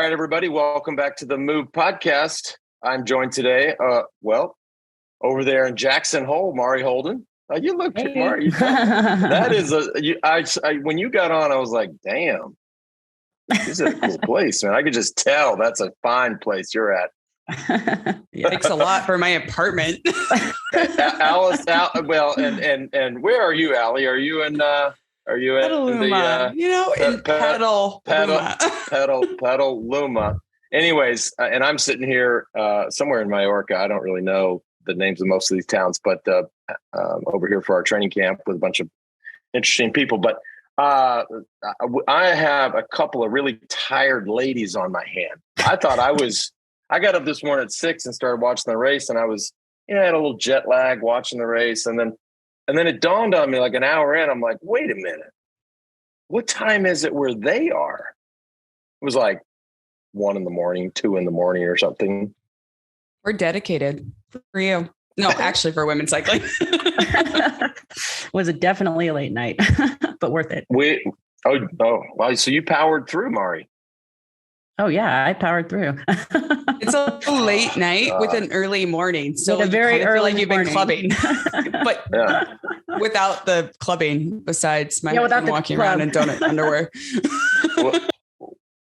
right, everybody, welcome back to the Move podcast. I'm joined today, over there in Jackson Hole, Mari Holden. You look, hey. Mari. That is when you got on, I was like, damn, this is a cool place, man. I could just tell that's a fine place you're at. Thanks a lot for my apartment. Alice, and where are you, Allie? Are you in Petaluma, in Petaluma. Anyways, and I'm sitting here somewhere in Majorca. I don't really know the names of most of these towns, but over here for our training camp with a bunch of interesting people. But I have a couple of really tired ladies on my hand. I got up this morning at 6 and started watching the race, and I was, I had a little jet lag watching the race, and then it dawned on me like an hour in. I'm like, wait a minute, what time is it where they are? It was like 1 a.m, 2 a.m, or something. We're dedicated for you. No, actually for women's cycling. Was it definitely a late night, but worth it. Wow. So you powered through, Mari. Oh yeah, I powered through. It's a late night with an early morning. So with a very early you've been clubbing, but without the clubbing, besides my husband walking around in donut underwear.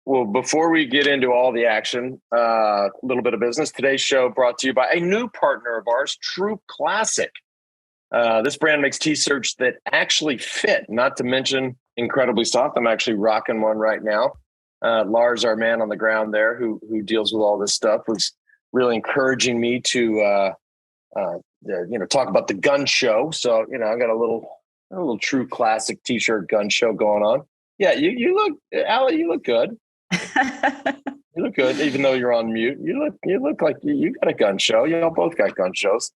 Well, before we get into all the action, a little bit of business. Today's show brought to you by a new partner of ours, True Classic. This brand makes t-shirts that actually fit, not to mention incredibly soft. I'm actually rocking one right now. Lars, our man on the ground there, who deals with all this stuff, was really encouraging me to, talk about the gun show. So, I got a little True Classic t-shirt gun show going on. Yeah, you look, Allie, you look good. You look good, even though you're on mute. You look like you got a gun show. You all both got gun shows.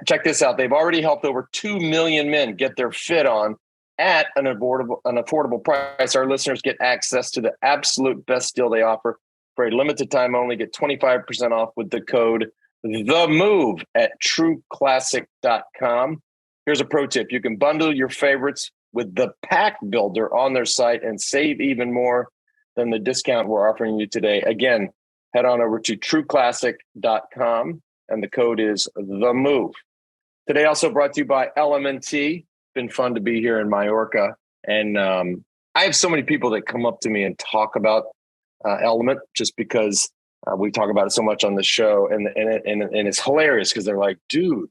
Check this out. They've already helped over 2 million men get their fit on at an affordable price. Our listeners get access to the absolute best deal they offer for a limited time only. Get 25% off with the code THEMOVE at trueclassic.com. Here's a pro tip. You can bundle your favorites with the pack builder on their site and save even more than the discount we're offering you today. Again, head on over to trueclassic.com and the code is THEMOVE. Today also brought to you by LMNT. Been fun to be here in Majorca, and I have so many people that come up to me and talk about Element just because we talk about it so much on the show, and it's hilarious because they're like, dude,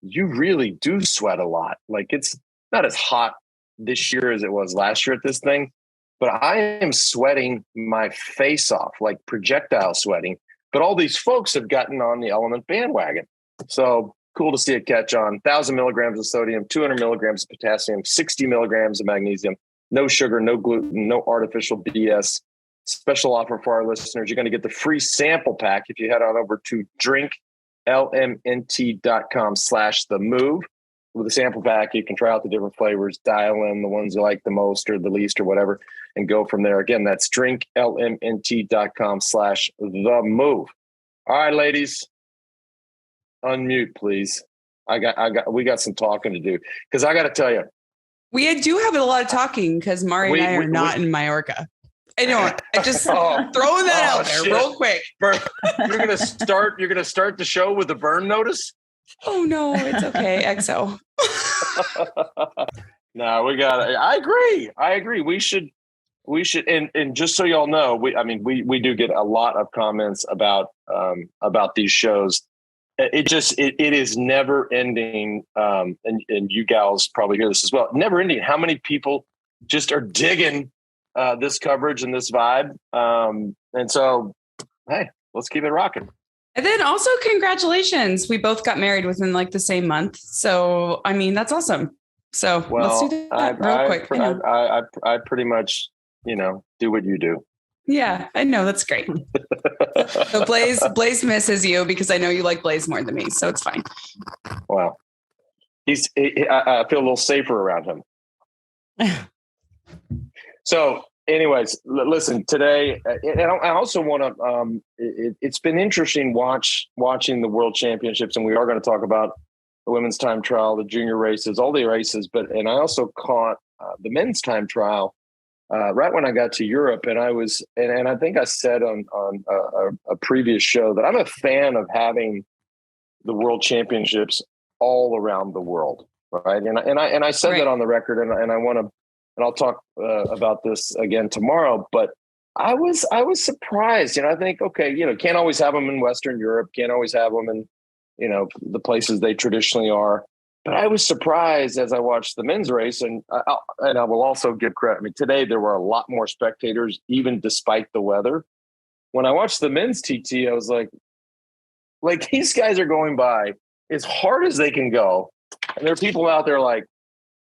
you really do sweat a lot. Like, it's not as hot this year as it was last year at this thing, but I am sweating my face off, like projectile sweating. But all these folks have gotten on the Element bandwagon, so cool to see it catch on. 1,000 milligrams of sodium, 200 milligrams of potassium, 60 milligrams of magnesium, no sugar, no gluten, no artificial BS. Special offer for our listeners. You're going to get the free sample pack if you head on over to drinklmnt.com/themove. With the sample pack, you can try out the different flavors, dial in the ones you like the most or the least or whatever, and go from there. Again, that's drinklmnt.com/themove. All right, ladies. Unmute, please. We got some talking to do because I got to tell you, we do have a lot of talking because Mari and I are not in Majorca. I know. I just throwing that out there real quick. You're gonna start the show with a burn notice. Oh no, it's okay. XO. No, we got it. I agree. We should. And just so y'all know, we do get a lot of comments about these shows. It is never ending. And you gals probably hear this as well. Never ending. How many people just are digging this coverage and this vibe? And so, hey, let's keep it rocking. And then also congratulations. We both got married within like the same month. So, that's awesome. So let's do that real quick. I pretty much, do what you do. Yeah, I know. That's great. So Blaze misses you because I know you like Blaze more than me. So it's fine. Wow. I feel a little safer around him. So anyways, listen, today, and I also want to, it's been interesting watching the World Championships, and we are going to talk about the women's time trial, the junior races, all the races, and I also caught the men's time trial right when I got to Europe, and I think I said on a previous show that I'm a fan of having the World Championships all around the world, right? And I said that on the record, and I want to, and I'll talk about this again tomorrow. But I was surprised. I think, okay, can't always have them in Western Europe, can't always have them in the places they traditionally are. But I was surprised as I watched the men's race, and I will also give credit. I mean, today there were a lot more spectators, even despite the weather. When I watched the men's TT, I was like these guys are going by as hard as they can go, and there are people out there like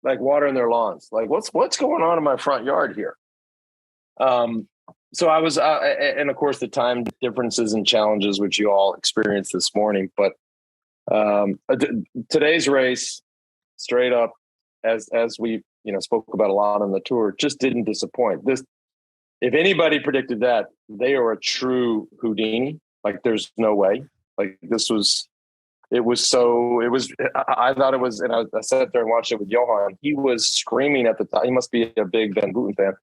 watering their lawns. Like, what's going on in my front yard here? So I was, and of course the time differences and challenges which you all experienced this morning, but. Today's race, straight up, as we spoke about a lot on the tour, just didn't disappoint. If anybody predicted that, they are a true Houdini. Like, there's no way. Like, I thought it was, and I sat there and watched it with Johan. He was screaming at the top. He must be a big Van Vleuten fan.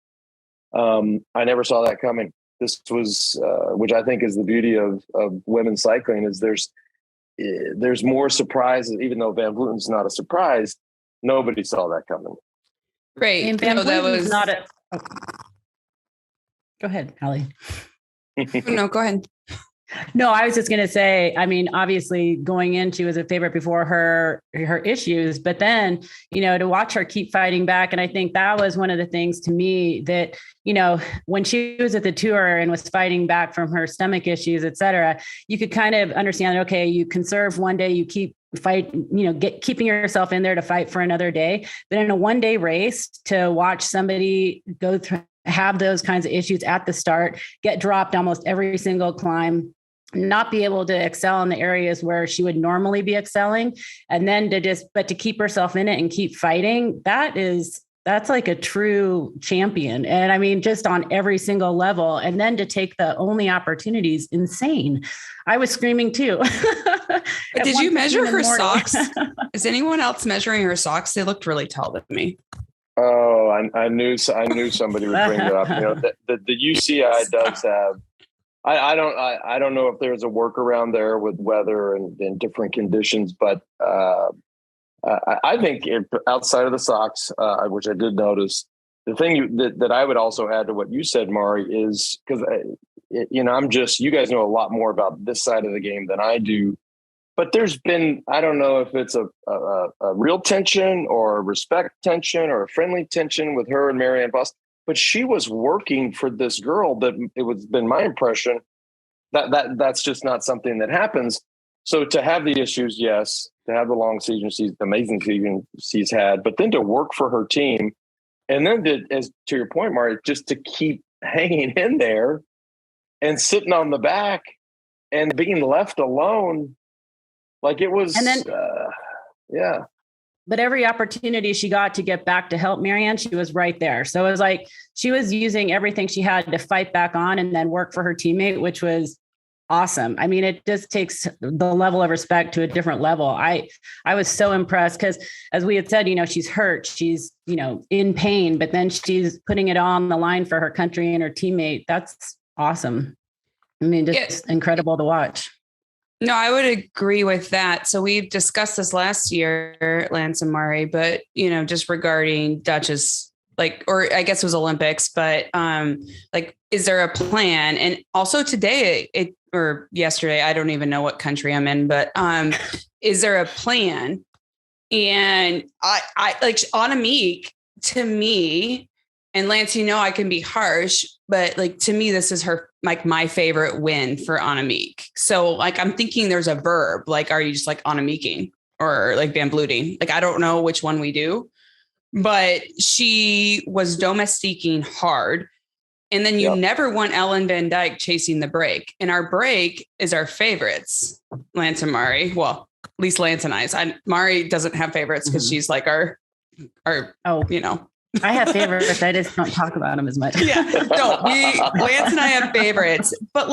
I never saw that coming. This was, which I think is the beauty of women's cycling, is there's more surprises, even though Van Vleuten's not a surprise. Nobody saw that coming. Great. And Van Vleuten's not a. Oh. Go ahead, Allie. No, go ahead. No, I was just going to say, I mean, obviously going in, she was a favorite before her issues, but then, to watch her keep fighting back. And I think that was one of the things to me that, when she was at the tour and was fighting back from her stomach issues, et cetera, you could kind of understand that, okay, you conserve one day, you keep keeping yourself in there to fight for another day. But in a 1-day race, to watch somebody go through, have those kinds of issues at the start, get dropped almost every single climb, not be able to excel in the areas where she would normally be excelling. And then to keep herself in it and keep fighting, that's like a true champion. And I mean, just on every single level. And then to take the only opportunities, insane. I was screaming too. Did you measure her socks? Is anyone else measuring her socks? They looked really tall to me. Oh, I knew somebody would bring it up. The UCI does have. I don't know if there's a workaround there with weather and different conditions, but I think outside of the socks, which I did notice, the thing that I would also add to what you said, Mari, is because you guys know a lot more about this side of the game than I do. But there's been, I don't know if it's a real tension or a respect tension or a friendly tension with her and Marianne Vos, but she was working for this girl that been my impression that's just not something that happens. So to have the issues, yes, to have the long season, amazing season she's had, but then to work for her team, and then to your point, Mari, just to keep hanging in there and sitting on the back and being left alone. Like it was, and then, yeah. But every opportunity she got to get back to help Marianne, she was right there. So it was like she was using everything she had to fight back on and then work for her teammate, which was awesome. I mean, it just takes the level of respect to a different level. I was so impressed because, as we had said, she's hurt, she's, in pain, but then she's putting it on the line for her country and her teammate. That's awesome. I mean, just incredible to watch. No, I would agree with that. So we've discussed this last year, Lance and Mari, but, just regarding Dutch's, or I guess it was Olympics, but is there a plan? And also today or yesterday, I don't even know what country I'm in, but is there a plan? And I like Annemiek, to me, and Lance, I can be harsh, but to me, this is her, my favorite win for Annemiek. So I'm thinking there's a verb, are you just Annemiek-ing or Van Vleuting? I don't know which one we do, but she was domestiquing hard. And then you never want Ellen Van Dijk chasing the break. And our break is our favorites, Lance and Mari. Well, at least Lance and I. Mari doesn't have favorites because she's our I have favorites. I just don't talk about them as much. Yeah, no, Lance and I have favorites, but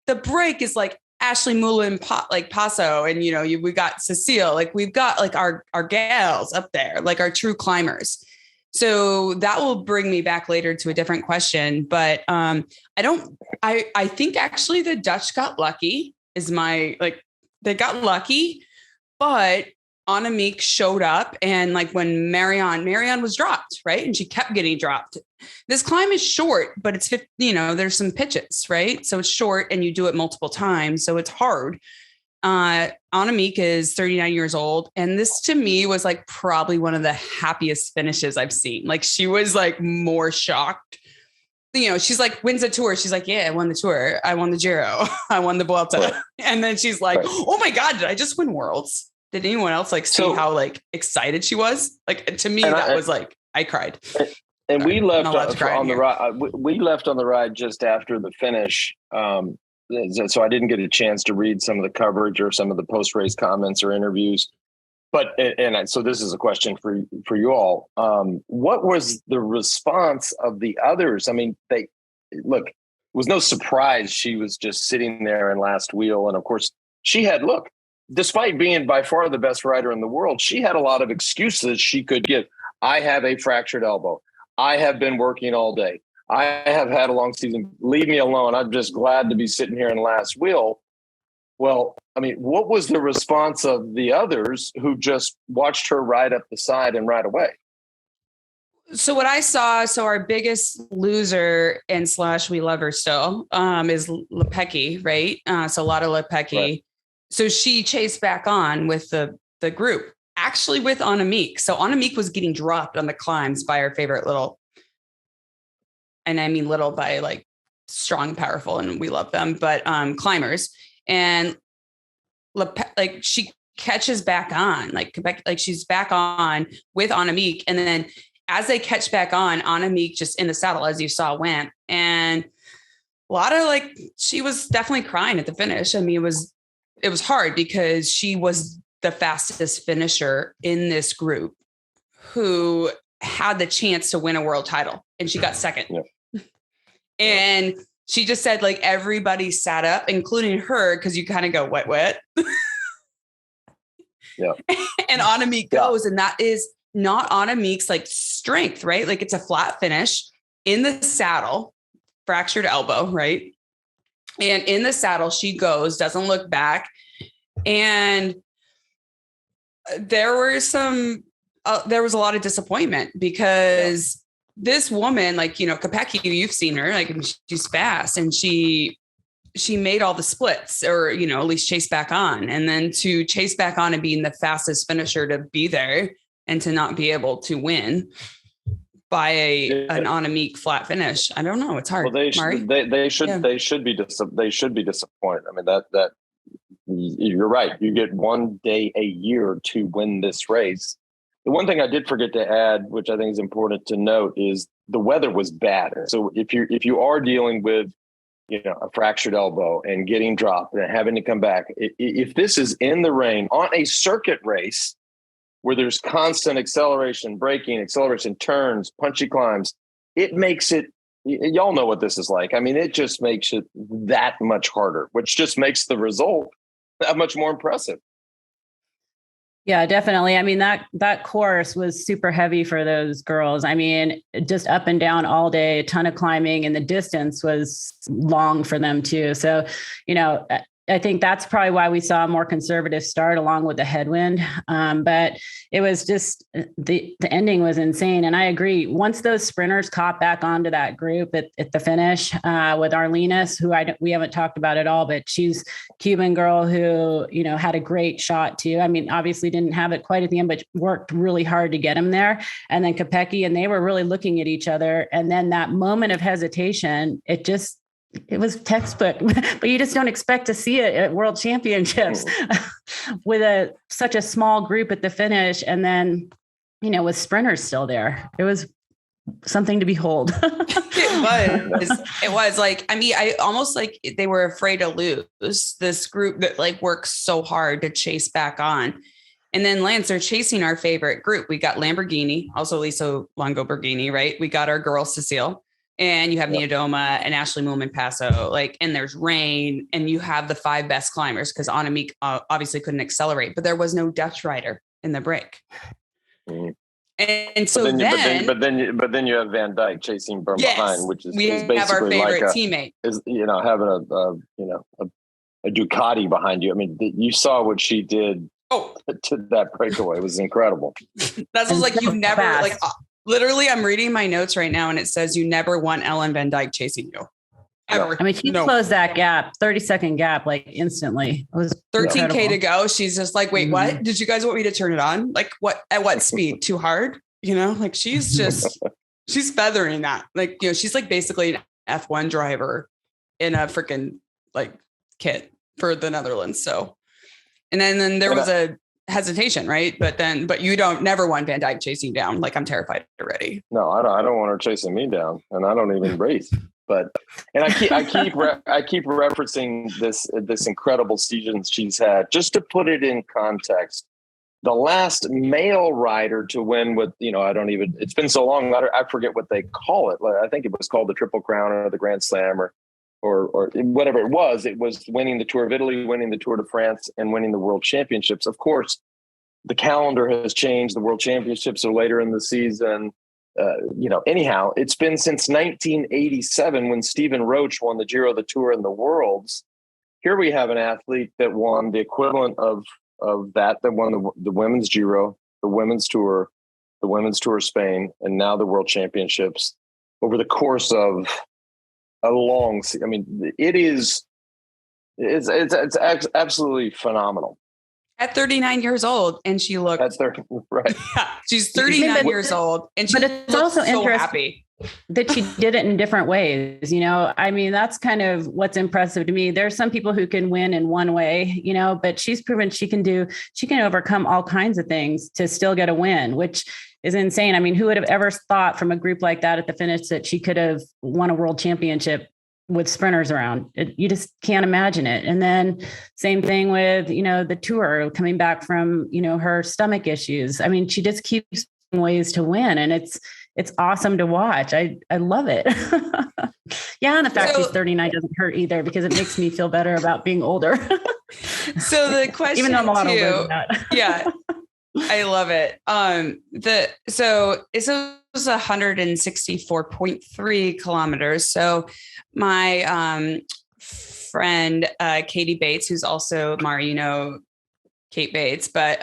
the break is Ashley Moulin, Paso, and we got Cecile. We've got our gals up there, our true climbers. So that will bring me back later to a different question, but I think actually the Dutch got lucky they got lucky, but Annemiek showed up, and like when Marianne was dropped, right? And she kept getting dropped. This climb is short, but it's, there's some pitches, right? So it's short and you do it multiple times. So it's hard. Annemiek is 39 years old. And this to me was like probably one of the happiest finishes I've seen. Like she was like more shocked. She's like, wins the tour. She's like, yeah, I won the tour. I won the Giro. I won the Vuelta. Right. And then she's like, oh my God, did I just win Worlds? Did anyone else see how like excited she was? Like to me, that was like, I cried. And we left on the ride. We left on the ride just after the finish. So I didn't get a chance to read some of the coverage or some of the post-race comments or interviews. But so this is a question for you all. What was the response of the others? I mean, it was no surprise she was just sitting there in last wheel. And of course, despite being by far the best rider in the world, she had a lot of excuses she could give. I have a fractured elbow. I have been working all day. I have had a long season. Leave me alone. I'm just glad to be sitting here in last wheel. Well, I mean, what was the response of the others who just watched her ride up the side and ride away? So what I saw, our biggest loser and / we love her still, is Lepecki, right? So a lot of Lepecki. Right. So she chased back on with the group, actually with Annemiek. So Annemiek was getting dropped on the climbs by her favorite little, and I mean little by like strong, powerful, and we love them, but climbers. And she catches back on, like she's back on with Annemiek. And then as they catch back on, Annemiek just in the saddle, as you saw, went. And a lot of she was definitely crying at the finish. I mean, it was hard because she was the fastest finisher in this group who had the chance to win a world title, and she got second. Yeah. And she just said everybody sat up, including her, because you kind of go wet. Yeah. And Annemiek goes, and that is not Annemiek's strength, right? It's a flat finish in the saddle, fractured elbow, right? And in the saddle, she goes, doesn't look back. And there was a lot of disappointment because this woman, Kopecky, you've seen her, she's fast, and she made all the splits, or, at least chase back on. And then to chase back on and being the fastest finisher to be there and to not be able to win by an Annemiek flat finish. I don't know. It's hard. Well, they should be disappointed. I mean, that you're right. You get one day a year to win this race. The one thing I did forget to add, which I think is important to note, is the weather was bad. So if you are dealing with, a fractured elbow and getting dropped and having to come back, if this is in the rain on a circuit race where there's constant acceleration, braking, acceleration, turns, punchy climbs, it makes it, y'all know what this is like. I mean, it just makes it that much harder, which just makes the result that much more impressive. Yeah, definitely. I mean, that course was super heavy for those girls. I mean, just up and down all day, a ton of climbing, and the distance was long for them too. So, I think that's probably why we saw a more conservative start along with the headwind. But it was just the ending was insane. And I agree. Once those sprinters caught back onto that group at the finish with Arlenis, who we haven't talked about at all, but she's Cuban girl who, had a great shot too. I mean, obviously didn't have it quite at the end, but worked really hard to get him there. And then Kopecky, and they were really looking at each other. And then that moment of hesitation, it was textbook, but you just don't expect to see it at World Championships with such a small group at the finish. And then, with sprinters still there, it was something to behold. It was I almost they were afraid to lose this group that works so hard to chase back on. And then Lance, they're chasing our favorite group. We got Lamborghini, also Lisa Longo Borghini, right? We got our girl Cecile. And you have Nia Doma and Ashley Moolman Paso, and there's rain, and you have the 5 best climbers because Annemiek obviously couldn't accelerate, but there was no Dutch rider in the break. Mm. And so but then you have Van Dijk chasing from behind, which is basically have our favorite like teammate. Having a Ducati behind you. I mean, you saw what she did to that breakaway. It was incredible. That's like you never like. Literally, I'm reading my notes right now, and it says you never want Ellen Van Dijk chasing you. Ever. I mean, she closed that gap, 30-second gap, like instantly. It was 13K to go. She's just like, wait, what? Did you guys want me to turn it on? Like what? At what speed? Too hard? Like she's feathering that. Like, she's like basically an F1 driver in a freaking like kit for the Netherlands. So, and then there was a hesitation, right? But you never want Van Dijk chasing down. Like, I'm terrified already. No, I don't want her chasing me down, and I don't even race. And I keep referencing this incredible season she's had. Just to put it in context, the last male rider to win with, it's been so long, I forget what they call it. I think it was called the Triple Crown or the Grand Slam or whatever it was. It was winning the Tour of Italy, winning the Tour de France, and winning the World Championships. Of course, the calendar has changed. The World Championships are later in the season. Anyhow, it's been since 1987 when Stephen Roach won the Giro, the Tour, and the Worlds. Here we have an athlete that won the equivalent of that won the Women's Giro, the Women's Tour, the Women's Tour of Spain, and now the World Championships over the course of a long. I mean, it's absolutely phenomenal. At 39 years old, and she looked at 30, right? Yeah, she's 39 years old, and she it's also so interesting happy that she did it in different ways. I mean, that's kind of what's impressive to me. There's some people who can win in one way, but she's proven she can overcome all kinds of things to still get a win, which is insane. I mean, who would have ever thought from a group like that at the finish that she could have won a world championship with sprinters around? You just can't imagine it. And then same thing with, the Tour coming back from, her stomach issues. I mean, she just keeps ways to win, and it's awesome to watch. I love it. Yeah. And the fact she's 39 doesn't hurt either, because it makes me feel better about being older. So the question, even though I'm a lot older than that. Yeah. I love it. So it was 164.3 kilometers. So my friend Katie Bates, who's also Mari, Kate Bates, but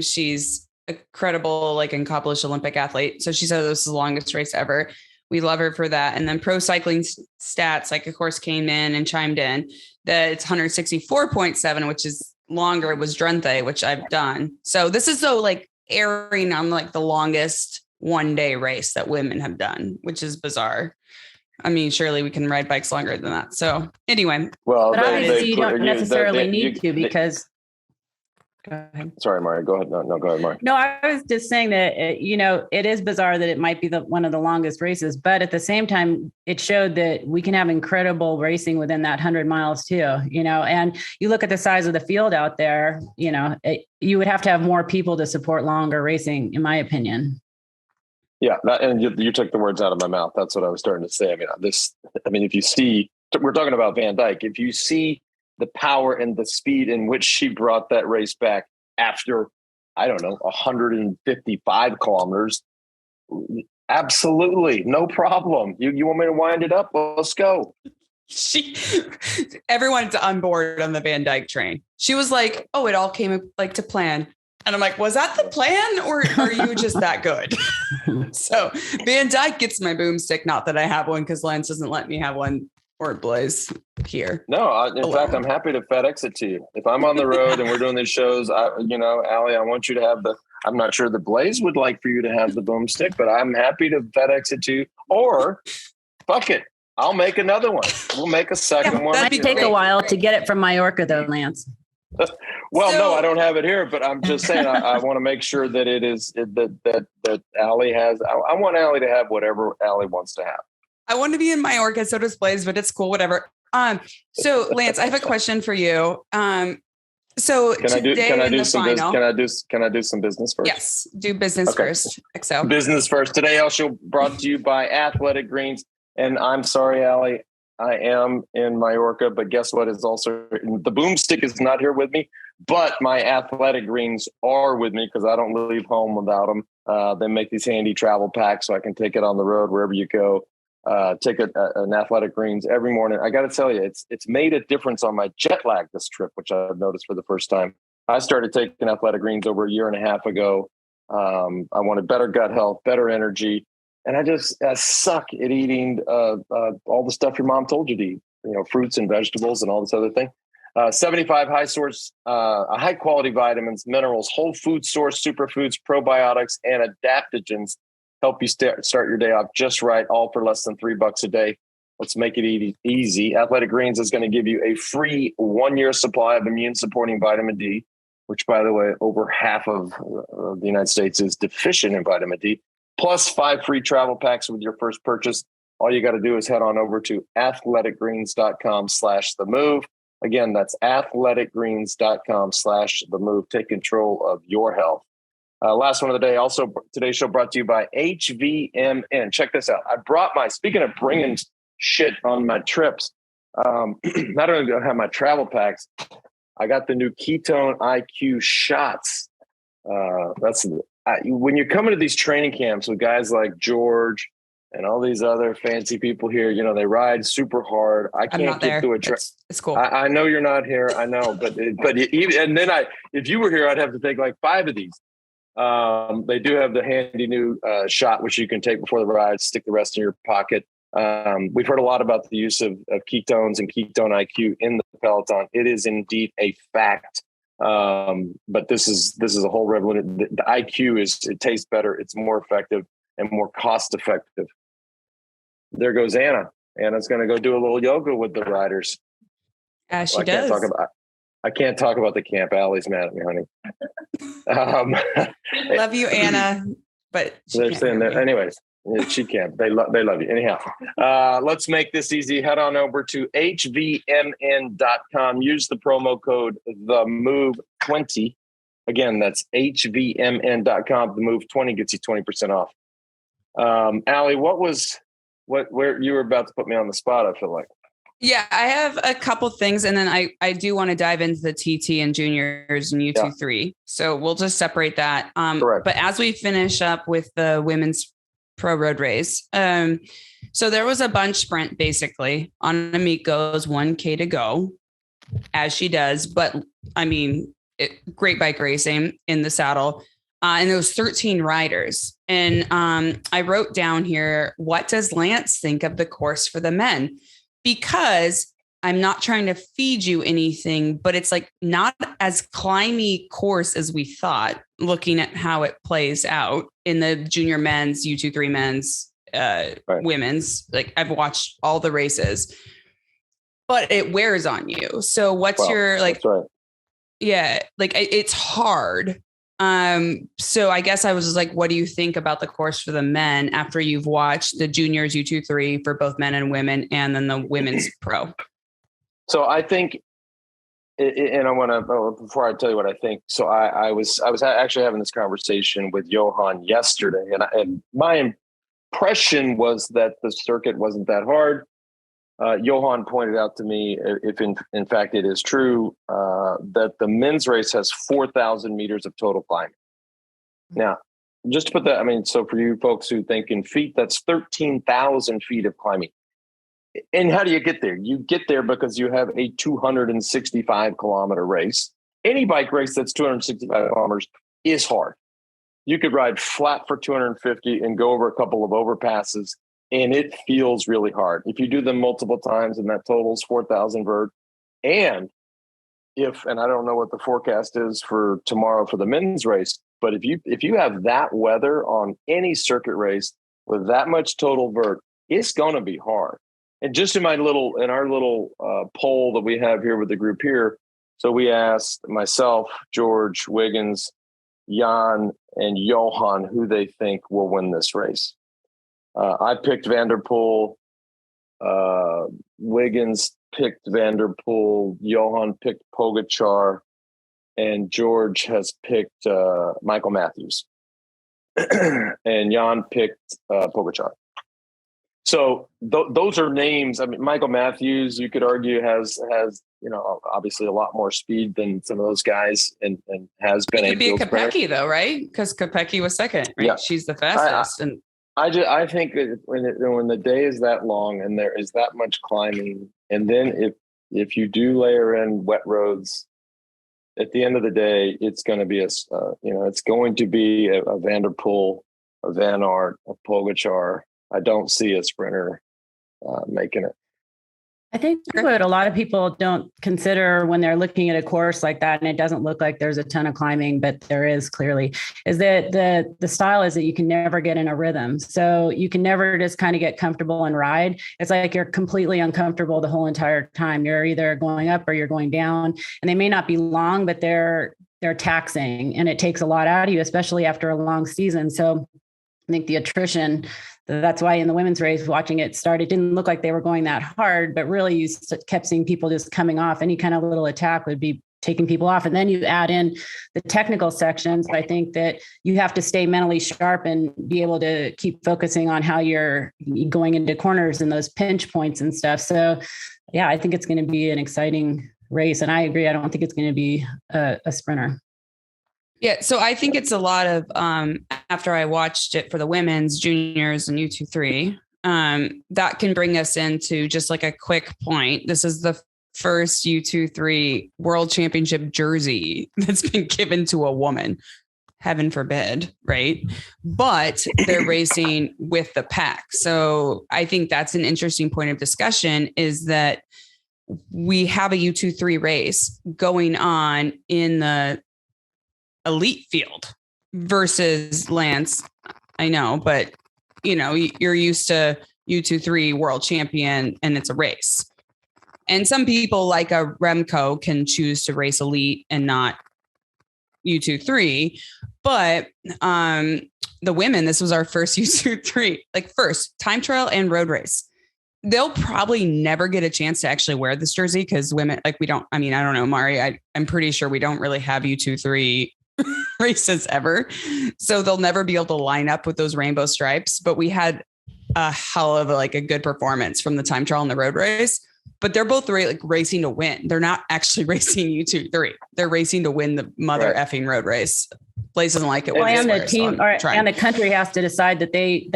she's a credible, accomplished Olympic athlete. So she said this is the longest race ever. We love her for that. And then Pro Cycling Stats, of course, came in and chimed in that it's 164.7, which is longer. It was Drenthe, which I've done. So this is airing on the longest one-day race that women have done, which is bizarre. I mean, surely we can ride bikes longer than that. So anyway, but obviously you don't necessarily need to, because. Go ahead. Sorry, Mari. Go ahead. No, go ahead, Mari. No, I was just saying that, it is bizarre that it might be one of the longest races, but at the same time, it showed that we can have incredible racing within that 100 miles too, and you look at the size of the field out there, you would have to have more people to support longer racing, in my opinion. Yeah. And you took the words out of my mouth. That's what I was starting to say. If you see, we're talking about Van Dijk, if you see the power and the speed in which she brought that race back after, 155 kilometers. Absolutely. No problem. You want me to wind it up? Well, let's go. Everyone's on board on the Van Dijk train. She was like, oh, it all came to plan. And I'm like, was that the plan, or are you just that good? So Van Dijk gets my boomstick. Not that I have one, because Lance doesn't let me have one. Or Blaze here. No, in fact, I'm happy to FedEx it to you. If I'm on the road and we're doing these shows, Allie, I want you to have I'm not sure the Blaze would like for you to have the boomstick, but I'm happy to FedEx it to you. Or, fuck it, I'll make another one. We'll make a second one. It might take a while to get it from Mallorca, though, Lance. Well, no, I don't have it here, but I'm just saying I want to make sure that it is that Allie has. I want Allie to have whatever Allie wants to have. I want to be in Mallorca, so does Blaze, but it's cool, whatever. So Lance, I have a question for you. So can I do some business first? Yes, do business first. Excel. Business first. Today also brought to you by Athletic Greens. And I'm sorry, Allie, I am in Mallorca, but guess what? Is also the boomstick is not here with me, but my Athletic Greens are with me because I don't leave home without them. They make these handy travel packs so I can take it on the road wherever you go. Take an Athletic Greens every morning. I got to tell you, it's made a difference on my jet lag this trip, which I've noticed for the first time. I started taking Athletic Greens over a year and a half ago. I wanted better gut health, better energy, and I suck at eating all the stuff your mom told you to eat. Fruits and vegetables and all this other thing. 75 high quality vitamins, minerals, whole food source, superfoods, probiotics, and adaptogens help you start your day off just right, all for less than $3 a day. Let's make it easy. Athletic Greens is going to give you a free 1-year supply of immune supporting vitamin D, which, by the way, over half of the United States is deficient in vitamin D, plus 5 free travel packs with your first purchase. All you got to do is head on over to athleticgreens.com/themove. Again, that's athleticgreens.com/themove. Take control of your health. Last one of the day. Also, today's show brought to you by HVMN. Check this out. Speaking of bringing shit on my trips, not only do I have my travel packs, I got the new Ketone IQ shots. When you come into these training camps with guys like George and all these other fancy people here, they ride super hard. I can't get through a trip. It's cool. I know you're not here. I know, but if you were here, I'd have to take like 5 of these. They do have the handy new shot, which you can take before the ride, stick the rest in your pocket. We've heard a lot about the use of ketones and Ketone IQ in the Peloton. It is indeed a fact. But this is a whole revolution. The IQ it tastes better. It's more effective and more cost effective. There goes Anna. Anna's going to go do a little yoga with the riders. As she does. I can't talk about the camp. Allie's mad at me, honey. Love you, Anna. But they're saying that anyways. She can't. They love you. Anyhow, let's make this easy. Head on over to hvmn.com. Use the promo code THEMOVE20. Again, that's hvmn.com. The Move 20 gets you 20% off. Allie, where you were about to put me on the spot, I feel like. Yeah, I have a couple things, and then I do want to dive into the TT and juniors and U23. So we'll just separate that. Correct. But as we finish up with the women's pro road race, so there was a bunch sprint basically. Annemiek goes 1K to go, as she does. But I mean, great bike racing in the saddle. And there was 13 riders. And I wrote down here, what does Lance think of the course for the men? Because I'm not trying to feed you anything, but it's like not as climby course as we thought, looking at how it plays out in the junior men's, U23 men's, women's. Like I've watched all the races, but it wears on you. So what's your like, right. Yeah, like it's hard. So I guess I was just like, what do you think about the course for the men after you've watched the juniors U23 for both men and women, and then the women's pro? So I think, and I want to, before I tell you what I think. So I was actually having this conversation with Johan yesterday, and my impression was that the circuit wasn't that hard. Johan pointed out to me, if in fact it is true, that the men's race has 4,000 meters of total climbing. Now, just to put that, so for you folks who think in feet, that's 13,000 feet of climbing. And how do you get there? You get there because you have a 265 kilometer race. Any bike race that's 265 kilometers is hard. You could ride flat for 250 and go over a couple of overpasses, and it feels really hard. If you do them multiple times, and that totals 4,000 vert. And I don't know what the forecast is for tomorrow for the men's race, but if you have that weather on any circuit race with that much total vert, it's going to be hard. And just in our little poll that we have here with the group here, so we asked myself, George, Wiggins, Jan, and Johan who they think will win this race. I picked Vanderpool. Wiggins picked Vanderpool. Johan picked Pogačar, and George has picked Michael Matthews, and Jan picked Pogačar. So those are names. Michael Matthews, you could argue, has obviously a lot more speed than some of those guys, and has been. It could be a Kopecky though, right? Because Kopecky was second, right? Yeah. She's the fastest. I think that when the day is that long and there is that much climbing, and then if you do layer in wet roads, at the end of the day, it's going to be it's going to be a Van der Poel, a Van Aert, a Pogačar. I don't see a sprinter making it. I think what a lot of people don't consider when they're looking at a course like that, and it doesn't look like there's a ton of climbing, but there is clearly, is that the style is that you can never get in a rhythm. So you can never just kind of get comfortable and ride. It's like you're completely uncomfortable the whole entire time. You're either going up or you're going down, and they may not be long, but they're taxing, and it takes a lot out of you, especially after a long season. So I think the attrition, that's why in the women's race, watching it start, it didn't look like they were going that hard, but really you kept seeing people just coming off. Any kind of little attack would be taking people off. And then you add in the technical sections. I think that you have to stay mentally sharp and be able to keep focusing on how you're going into corners and those pinch points and stuff. So yeah, I think it's going to be an exciting race. And I agree. I don't think it's going to be a sprinter. Yeah. So I think it's a lot of, after I watched it for the women's, juniors, and U23, that can bring us into just like a quick point. This is the first U23 World Championship jersey that's been given to a woman. Heaven forbid, right? But they're racing with the pack. So I think that's an interesting point of discussion, is that we have a U23 race going on in the elite field versus Lance. I know, but you're used to U23 world champion and it's a race. And some people like a Remco can choose to race elite and not U23. But the women, this was our first U23, like first time trial and road race. They'll probably never get a chance to actually wear this jersey because women, like I don't know, Mari, I'm pretty sure we don't really have U23 races ever. So they'll never be able to line up with those rainbow stripes. But we had a hell of a good performance from the time trial and the road race. But they're both racing to win. They're not actually racing U23. They're racing to win the mother effing road race. Place doesn't like it. Well, and the team and the country has to decide that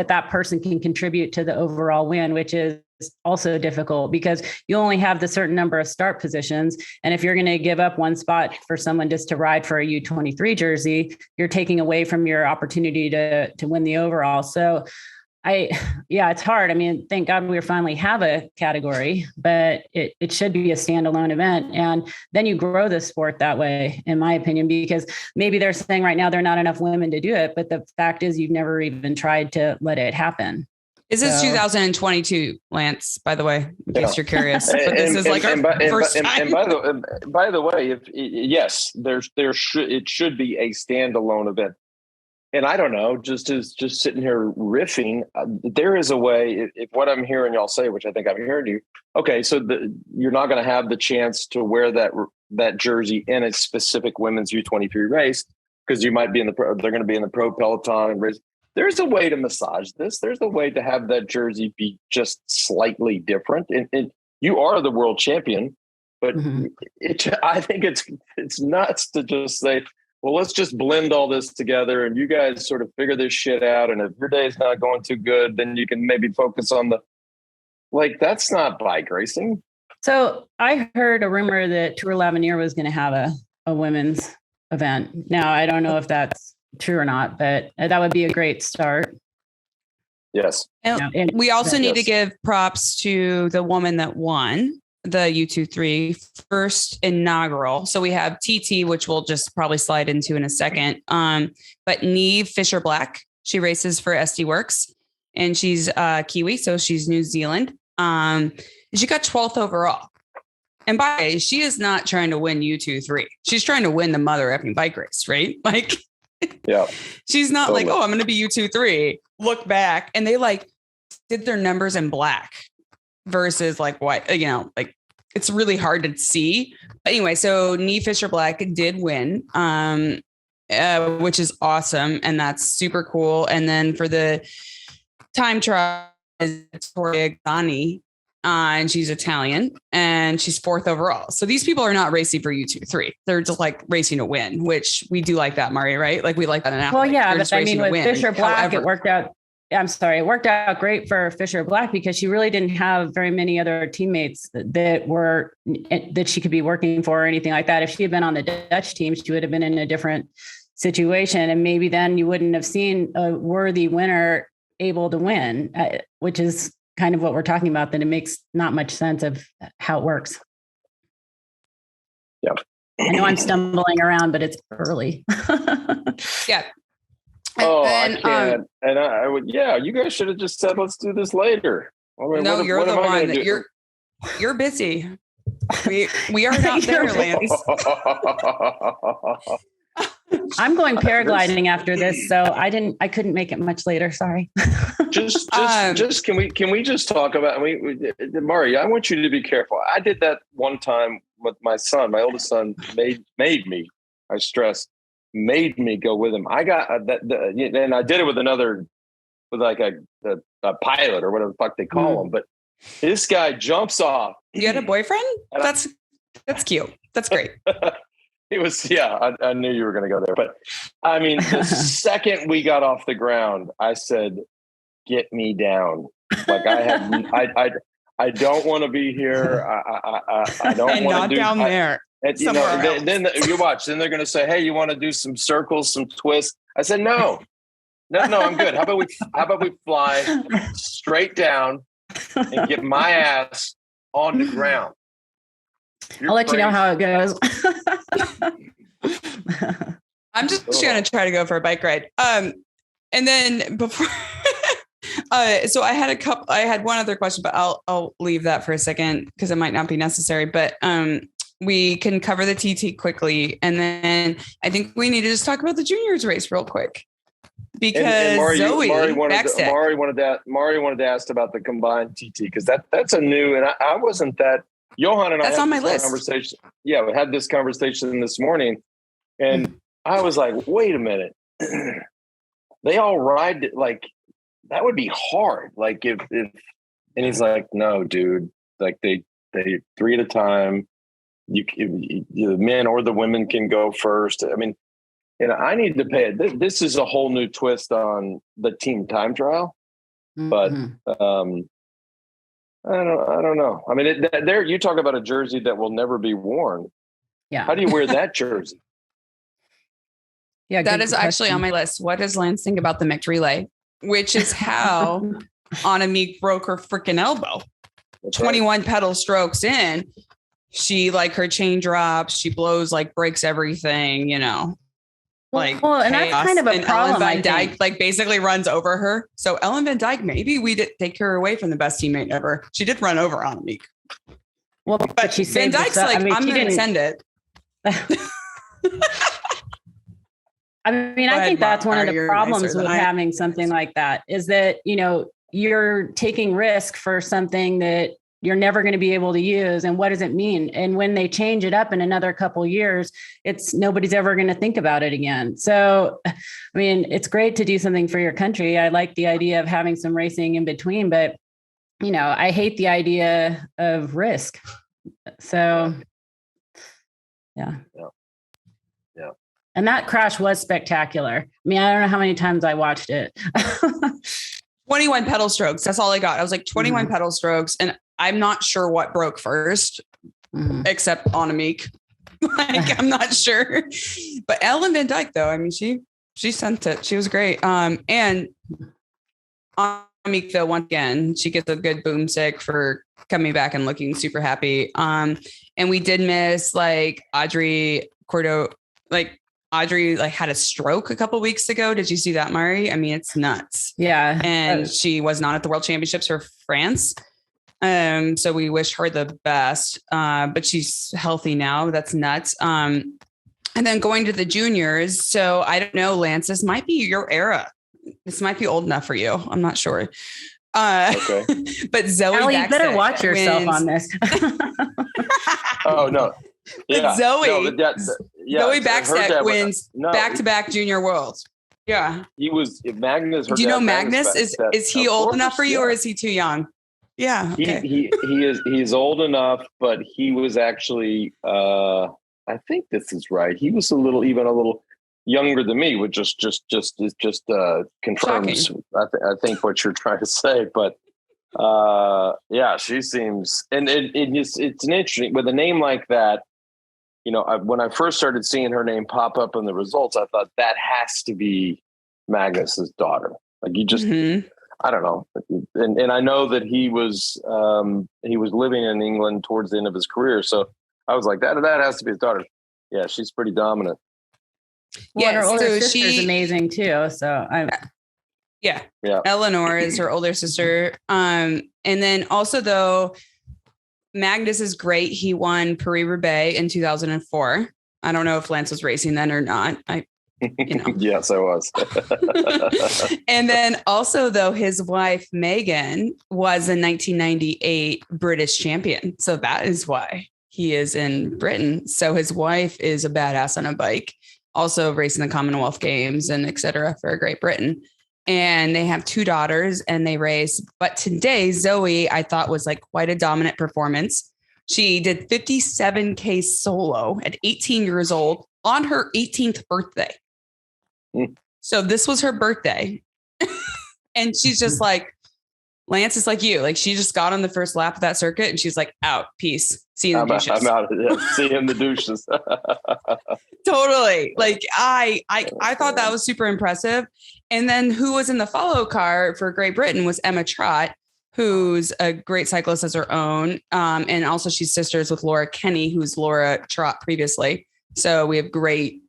that person can contribute to the overall win, which is also difficult because you only have the certain number of start positions. And if you're going to give up one spot for someone just to ride for a U23 jersey, you're taking away from your opportunity to win the overall. So it's hard. I mean, thank God we finally have a category, but it should be a standalone event. And then you grow the sport that way, in my opinion, because maybe they're saying right now there are not enough women to do it. But the fact is you've never even tried to let it happen. Is this 2022, Lance, by the way, in case you're curious, but this is our first time. And by the way, it should be a standalone event. And I don't know, just sitting here riffing, there is a way, if what I'm hearing y'all say, which I think I'm hearing you, okay, so you're not going to have the chance to wear that jersey in a specific women's U23 race because you might be they're going to be in the pro peloton and race. There's a way to massage this. There's a way to have that jersey be just slightly different. And you are the world champion, but I think it's nuts to just say, well, let's just blend all this together and you guys sort of figure this shit out. And if your day is not going too good, then you can maybe focus on that's not bike racing. So I heard a rumor that Tour l'Avenir was going to have a women's event. Now, I don't know if that's true or not, but that would be a great start. Yes. And we also need to give props to the woman that won the U23 first inaugural. So we have TT, which we'll just probably slide into in a second. But Niamh Fisher-Black, she races for SD Works and she's Kiwi. So she's New Zealand. She got 12th overall. And by the way, she is not trying to win U23. She's trying to win the mother effing bike race, right? Yeah. She's not totally. I'm going to be U23. Look back. And they did their numbers in black versus white, it's really hard to see. But anyway, so Niamh Fisher-Black did win, which is awesome. And that's super cool. And then for the time trial, Victoria Gani, and she's Italian, and she's 4th overall. So these people are not racing for U23. They're just like racing to win, which we do like that, Mari, right? Like we like that in athlete. Well, yeah, They're but I mean, with Fisher Black, However, it worked out. I'm sorry, it worked out great for Fisher Black because she really didn't have very many other teammates that she could be working for or anything like that. If she had been on the Dutch team, she would have been in a different situation. And maybe then you wouldn't have seen a worthy winner able to win, which is kind of what we're talking about, that it makes not much sense of how it works. Yeah. I know I'm stumbling around, but it's early. Yeah. I can't. And I would, you guys should have just said, let's do this later. I mean, no, you're the one that you're busy. We are not there, Lance. I'm going paragliding after this, so I couldn't make it much later. Sorry. just can we just talk about, Mari, I want you to be careful. I did that one time with my son. My oldest son made me, I stress, made me go with him. I got and I did it with like a pilot or whatever the fuck they call him. But this guy jumps off. You had a boyfriend? That's cute. That's great. It was, I knew you were going to go there. But I mean, the second we got off the ground, I said, get me down. Like I don't want to be here. I don't want to do down there. And, then you watch. Then they're going to say, "Hey, you want to do some circles, some twists?" I said, "No, I'm good. How about we fly straight down and get my ass on the ground?" I'll let you know how it goes. I'm just going to try to go for a bike ride. And then before, so I had one other question, but I'll leave that for a second because it might not be necessary. But we can cover the TT quickly, and then I think we need to just talk about the juniors race real quick because and Mari, Zoe Mari wanted to ask about the combined TT because that's a new, and I wasn't that. Johan and that's I on my list. Conversation. Yeah, we had this conversation this morning, and I was like, "Wait a minute, they all ride like that would be hard. Like if." And he's like, "No, dude. Like they 3 at a time. The men or the women can go first. I mean, I need to pay it. This is a whole new twist on the team time trial, but." I don't know. I mean, there you talk about a jersey that will never be worn. Yeah. How do you wear that jersey? Yeah, that is actually on my list. What does Lance think about the mixed relay? Which is how Annemiek broke her freaking elbow. That's 21 pedal strokes in. She her chain drops. She blows, breaks everything, and that's kind of a problem. Ellen Van Dijk basically runs over her. So Ellen Van Dijk, maybe we did take her away from the best teammate ever. She did run over Annemiek. Well, but she Van Dijk's I'm going to send it. I mean, I think that's one of the problems with having something like that is that, you're taking risk for something that you're never going to be able to use. And what does it mean? And when they change it up in another couple of years, nobody's ever going to think about it again. So, I mean, it's great to do something for your country. I like the idea of having some racing in between, but, I hate the idea of risk. So, yeah. And that crash was spectacular. I mean, I don't know how many times I watched it. 21 pedal strokes. That's all I got. I was like 21 pedal strokes. And I'm not sure what broke first, except Annemiek. I'm not sure. But Ellen Van Dijk, though, I mean, she sent it. She was great. And Annemiek, though, once again, she gets a good boomstick for coming back and looking super happy. And we did miss Audrey Cordo, Audrey had a stroke a couple weeks ago. Did you see that, Mari? I mean, it's nuts. Yeah. And she was not at the World Championships for France. So we wish her the best. But she's healthy now. That's nuts. And then going to the juniors. So I don't know, Lance, this might be your era. This might be old enough for you. I'm not sure. Okay. But Zoe, Allie, you better watch yourself on this. Oh, no. Yeah. Zoe Backstep wins back-to-back junior worlds. Yeah. He was Magnus. Do you know Magnus? Is he old enough for you or is he too young? Yeah. Okay. He's old enough, but he was actually I think this is right. He was a little younger than me, which just confirms I think what you're trying to say. But yeah, she seems, and it's an interesting with a name like that. You know, when I first started seeing her name pop up in the results, I thought that has to be Magnus's daughter. Like you just. I don't know. And I know that he was living in England towards the end of his career. So I was like, that has to be his daughter. Yeah, she's pretty dominant. Well, her older sister is amazing too. So yeah. Eleanor is her older sister. And then also though, Magnus is great. He won Paris-Roubaix in 2004. I don't know if Lance was racing then or not. Yes, I was. And then also, though, his wife, Megan, was a 1998 British champion. So that is why he is in Britain. So his wife is a badass on a bike, also racing the Commonwealth Games and et cetera for Great Britain. And they have 2 daughters and they race. But today, Zoe, I thought was like quite a dominant performance. She did 57K solo at 18 years old on her 18th birthday. So this was her birthday. And she's just like, Lance is like you. Like she just got on the first lap of that circuit and she's like, out, peace. See you in the douches. I'm out. See you in the douches. Totally. Like I thought that was super impressive. And then who was in the follow car for Great Britain was Emma Trott, who's a great cyclist as her own. And also she's sisters with Laura Kenny, who's Laura Trott previously. So we have great,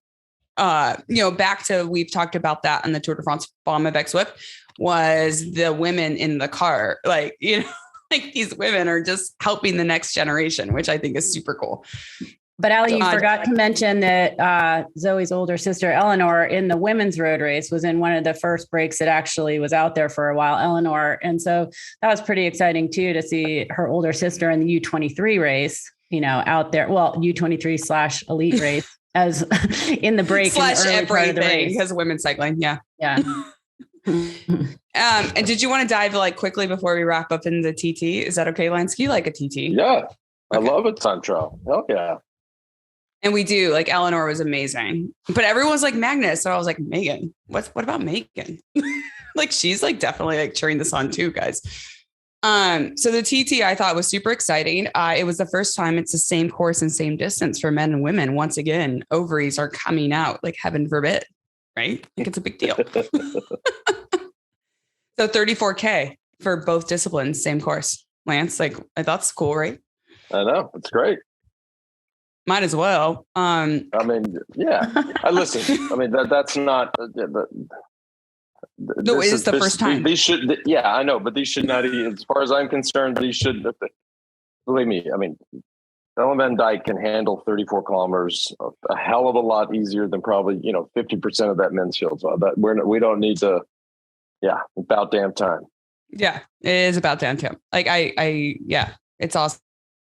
back to, we've talked about that on the Tour de France Bomb of X Swift was the women in the car. Like, like these women are just helping the next generation, which I think is super cool. But Allie, you forgot to mention that Zoe's older sister, Eleanor, in the women's road race was in one of the first breaks that actually was out there for a while, Eleanor. And so that was pretty exciting too, to see her older sister in the U23 race, out there. Well, U23 / elite race. As in the break / everything because women's cycling. Yeah. And did you want to dive quickly before we wrap up in the TT? Is that okay, Lansky? You like a TT? Yeah. Okay. I love a time trial. Hell yeah. And we do. Like Eleanor was amazing, but everyone's like Magnus. So I was like, Megan, what about Megan? Like she's definitely cheering this on too, guys. So the TT I thought was super exciting. It was the first time it's the same course and same distance for men and women. Once again, ovaries are coming out, like heaven forbid, right? Like it's a big deal. So 34K for both disciplines, same course. Lance, I thought it's cool, right? I know. It's great. Might as well. I mean, yeah. Listen, I mean, that's not... No, it is the first time. These should, yeah, I know, but these should not, as far as I'm concerned, these should, believe me, I mean, Ellen van Dijk can handle 34 kilometers a hell of a lot easier than probably, 50% of that men's field. So we don't need to, about damn time. Yeah, it is about damn time. It's awesome.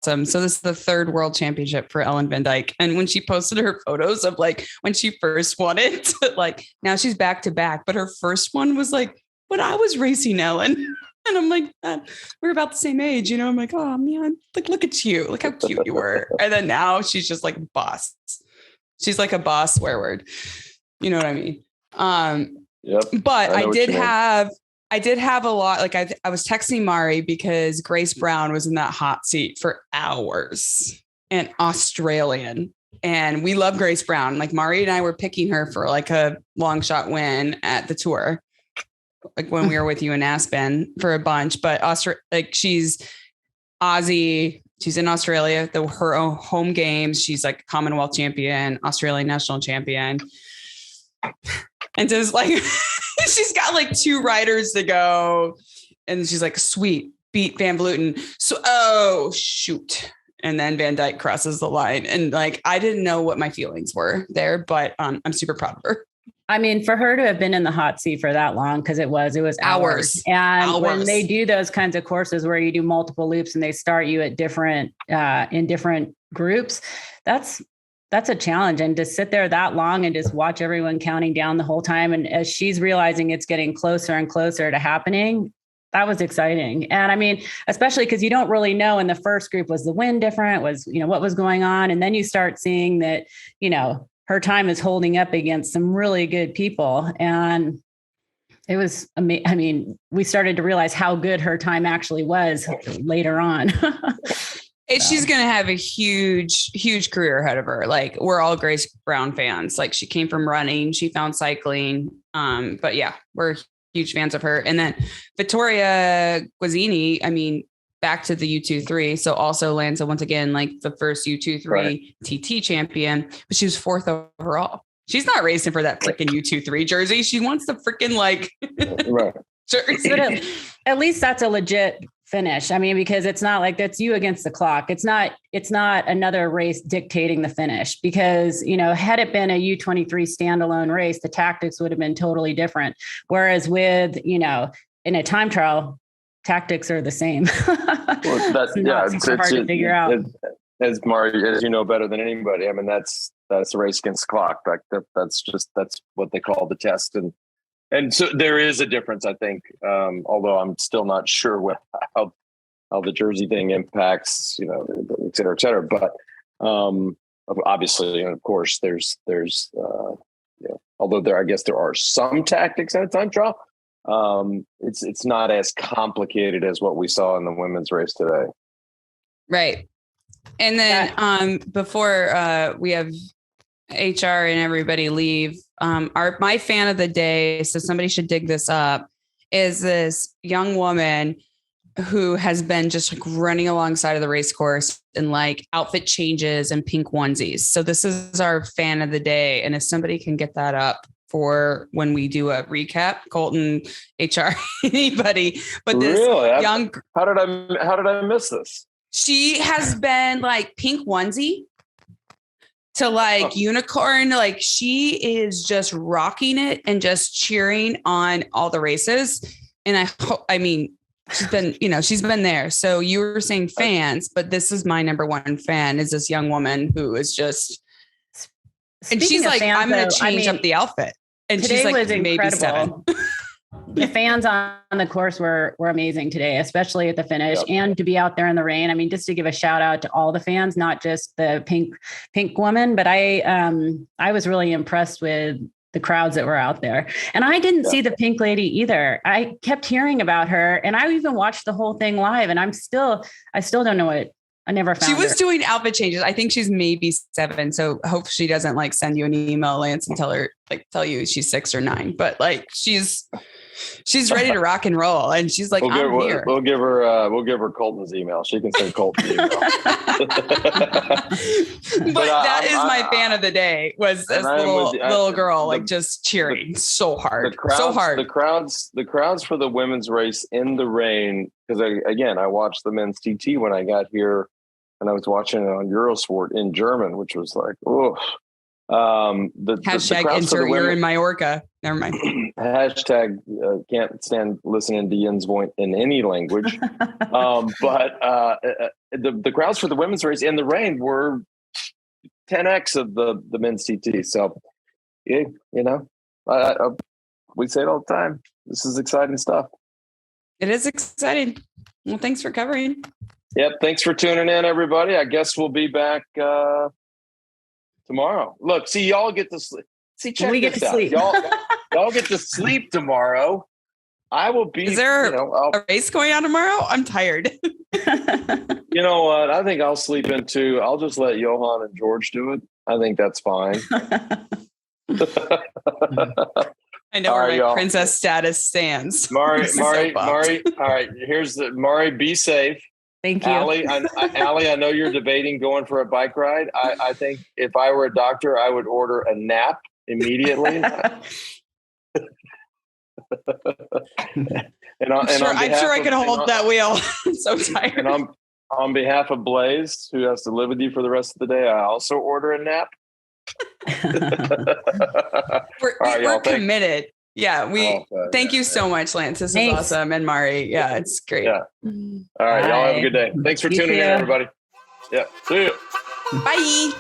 So this is the 3rd world championship for Ellen van Dijk. And when she posted her photos of when she first won it, now she's back to back, but her first one was when I was racing Ellen. And I'm like, we're about the same age, I'm like, oh man, look at you. Look how cute you were. And then now she's just boss. She's like a boss swear word. You know what I mean? Yep. But I did have a lot. I was texting Mari because Grace Brown was in that hot seat for hours, and Australian. And we love Grace Brown. Mari and I were picking her for a long shot win at the tour, when we were with you in Aspen for a bunch. But she's Aussie. She's in Australia, her own home games. She's Commonwealth champion, Australian national champion. And just she's got 2 riders to go. And she's sweet, beat Van Vleuten. So, oh, shoot. And then Van Dijk crosses the line. And I didn't know what my feelings were there, but I'm super proud of her. I mean, for her to have been in the hot seat for that long, because it was hours. And when they do those kinds of courses where you do multiple loops and they start you at different, in different groups, that's a challenge. And to sit there that long and just watch everyone counting down the whole time. And as she's realizing it's getting closer and closer to happening, That was exciting. And I mean, especially because you don't really know in the first group, was the wind different, was, what was going on. And then you start seeing that, her time is holding up against some really good people. And it was, I mean, we started to realize how good her time actually was later on. She's going to have a huge career ahead of her. Like, we're all Grace Brown fans. Like, she came from running, she found cycling. But yeah, we're huge fans of her. And then Vittoria Guazzini, I mean, back to the U23. So also Lanza, once again, like the first U23 TT champion, but she was 4th overall. She's not racing for that freaking U23 jersey. She wants the freaking jersey. But at least that's a legit finish. I mean, because it's not like that's you against the clock. It's not another race dictating the finish, because, had it been a U23 standalone race, the tactics would have been totally different. Whereas with, in a time trial, tactics are the same. Well, it's hard to figure out. As Mari, as you know better than anybody, I mean, that's a race against the clock. Like that's what they call the test. And so there is a difference, I think, although I'm still not sure how the jersey thing impacts, et cetera, et cetera. But obviously, and of course, there's although I guess there are some tactics at a time trial, it's not as complicated as what we saw in the women's race today. Right. And then before we have HR and everybody leave, my fan of the day, so somebody should dig this up, is this young woman who has been just like running alongside of the race course in like outfit changes and pink onesies. So this is our fan of the day. And if somebody can get that up for when we do a recap, Colton, HR, anybody, but this really? young, how did I miss this? She has been like pink onesie to like unicorn. Like, she is just rocking it and just cheering on all the races. And I mean, she's been there. So you were saying fans, but this is my number one fan, is this young woman who is just, and she's like, fans, I'm going to change up the outfit. And she's like, maybe incredible. 7. The fans on the course were amazing today, especially at the finish, and to be out there in the rain. I mean, just to give a shout out to all the fans, not just the pink woman, but I was really impressed with the crowds that were out there. And I didn't see the pink lady either. I kept hearing about her, and I even watched the whole thing live, and I still don't know it. I never found She was doing outfit changes. I think she's maybe 7. So hope she doesn't like send you an email, Lance, and tell you she's 6 or 9, but like, she's ready to rock and roll. And she's like, I'm here. We'll give her Colton's email. She can send Colton's email. But that is my fan of the day, was this little girl, just cheering so hard. The crowds for the women's race in the rain. Because I watched the men's TT when I got here, and I was watching it on Eurosport in German, which was like, oh. Hashtag insert you're in Mallorca. Never mind. Hashtag can't stand listening to Jens Voigt in any language. But the crowds for the women's race in the rain were 10x of the men's TT. So, we say it all the time. This is exciting stuff. It is exciting. Well, thanks for covering. Yep. Thanks for tuning in, everybody. I guess we'll be back tomorrow. Look, see, y'all get to sleep. See, check we this get to out. sleep. Y'all get to sleep tomorrow. I will be. Is there a race going on tomorrow? I'm tired. You know what? I think I'll sleep in too. I'll just let Johan and George do it. I think that's fine. I know where my princess status stands. Mari. All right, here's the Mari. Be safe. Thank you. Allie, I know you're debating going for a bike ride. I think if I were a doctor, I would order a nap immediately. I'm sure I can hold that wheel. I'm so tired. And on behalf of Blaze, who has to live with you for the rest of the day, I also order a nap. We're committed. Yeah, thank you so much, Lance. This is awesome. And Mari, yeah, it's great. Yeah. All right, y'all have a good day. Thanks for tuning in, everybody. Yeah. See you. Bye.